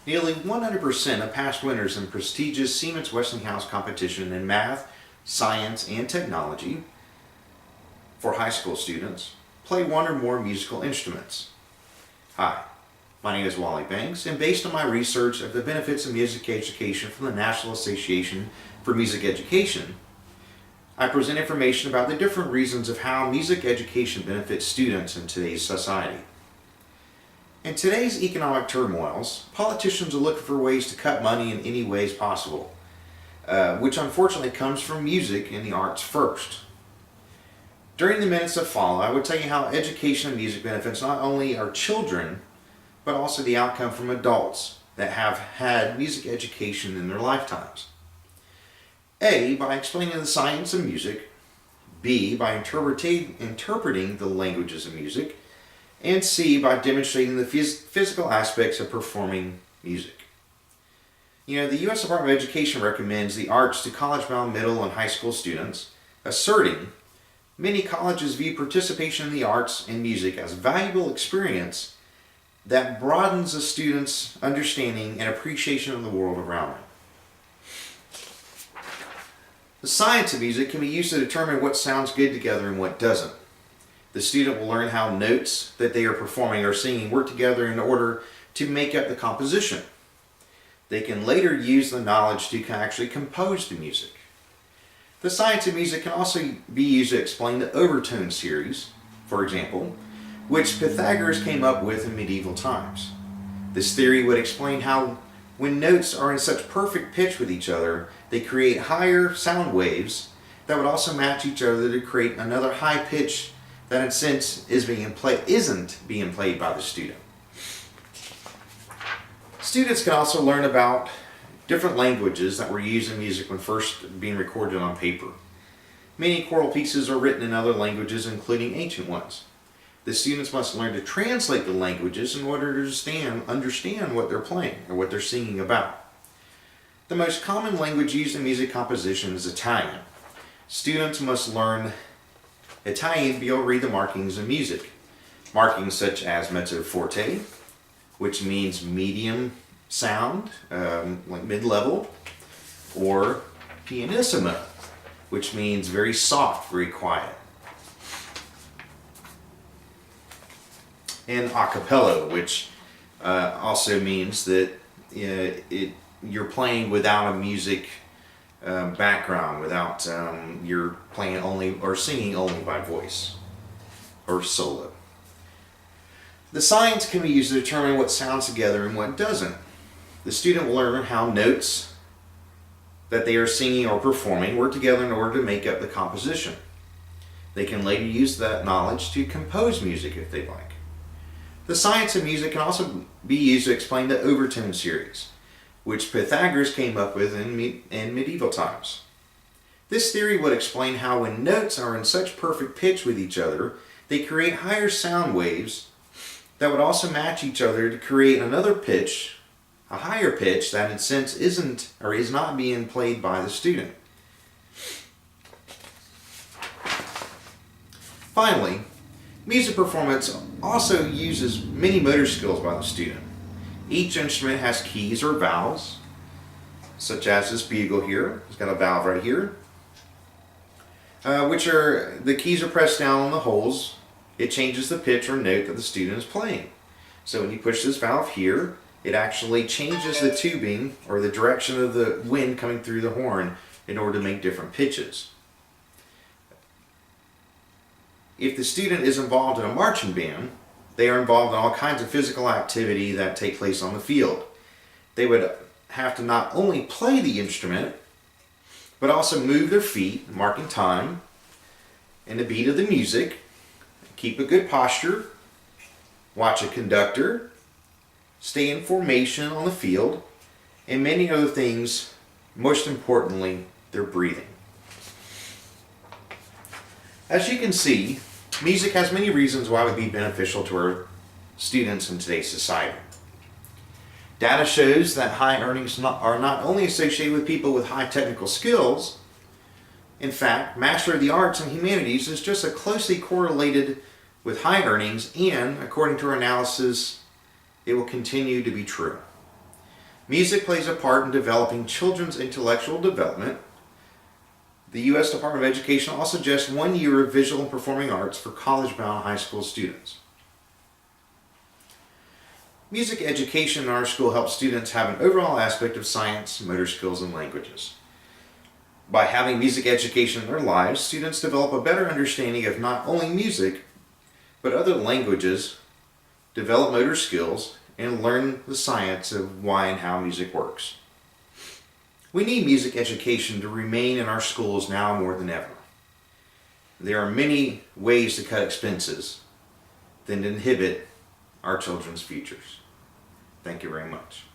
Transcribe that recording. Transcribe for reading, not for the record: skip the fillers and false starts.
Nearly 100% of past winners in prestigious Siemens Westinghouse competition in math, science, and technology for high school students play one or more musical instruments. Hi, my name is Wally Banks, and based on my research of the benefits of music education from the National Association for Music Education, I present information about the different reasons of how music education benefits students in today's society. In today's economic turmoils, politicians are looking for ways to cut money in any ways possible, which unfortunately comes from music and the arts first. During the minutes that follow, I will tell you how education and music benefits not only our children, but also the outcome from adults that have had music education in their lifetimes. A, by explaining the science of music. B, by interpreting the languages of music. And C, by demonstrating the physical aspects of performing music. The U.S. Department of Education recommends the arts to college-bound middle and high school students, asserting many colleges view participation in the arts and music as a valuable experience that broadens a student's understanding and appreciation of the world around them. The science of music can be used to determine what sounds good together and what doesn't. The student will learn how notes that they are performing or singing work together in order to make up the composition. They can later use the knowledge to actually compose the music. The science of music can also be used to explain the overtone series, for example, which Pythagoras came up with in medieval times. This theory would explain how when notes are in such perfect pitch with each other, they create higher sound waves that would also match each other to create another high pitch that in a sense isn't being played by the student. Students can also learn about different languages that were used in music when first being recorded on paper. Many choral pieces are written in other languages, including ancient ones. The students must learn to translate the languages in order to understand what they're playing or what they're singing about. The most common language used in music composition is Italian. Students must learn Italian to be able to read the markings of music. Markings such as mezzo forte, which means medium sound, like mid-level, or pianissimo, which means very soft, very quiet. And a cappella, which also means that you're playing without a music background, without you're playing only or singing only by voice or solo. The science can be used to determine what sounds together and what doesn't. The student will learn how notes that they are singing or performing work together in order to make up the composition. They can later use that knowledge to compose music if they like. The science of music can also be used to explain the overtone series, which Pythagoras came up with in medieval times. This theory would explain how when notes are in such perfect pitch with each other, they create higher sound waves that would also match each other to create another pitch, a higher pitch that in a sense isn't or is not being played by the student. Finally, music performance also uses many motor skills by the student. Each instrument has keys or valves, such as this bugle here. It's got a valve right here, which are the keys are pressed down on the holes. It changes the pitch or note that the student is playing. So when you push this valve here, it actually changes the tubing or the direction of the wind coming through the horn in order to make different pitches. If the student is involved in a marching band, they are involved in all kinds of physical activity that take place on the field. They would have to not only play the instrument, but also move their feet, marking time, and the beat of the music, keep a good posture, watch a conductor, stay in formation on the field, and many other things, most importantly, their breathing. As you can see, music has many reasons why it would be beneficial to our students in today's society. Data shows that high earnings are not only associated with people with high technical skills. In fact, master of the arts and humanities is just as closely correlated with high earnings, and according to our analysis, it will continue to be true. Music plays a part in developing children's intellectual development. The U.S. Department of Education also suggests 1 year of visual and performing arts for college-bound high school students. Music education in our school helps students have an overall aspect of science, motor skills, and languages. By having music education in their lives, students develop a better understanding of not only music, but other languages, develop motor skills, and learn the science of why and how music works. We need music education to remain in our schools now more than ever. There are many ways to cut expenses than to inhibit our children's futures. Thank you very much.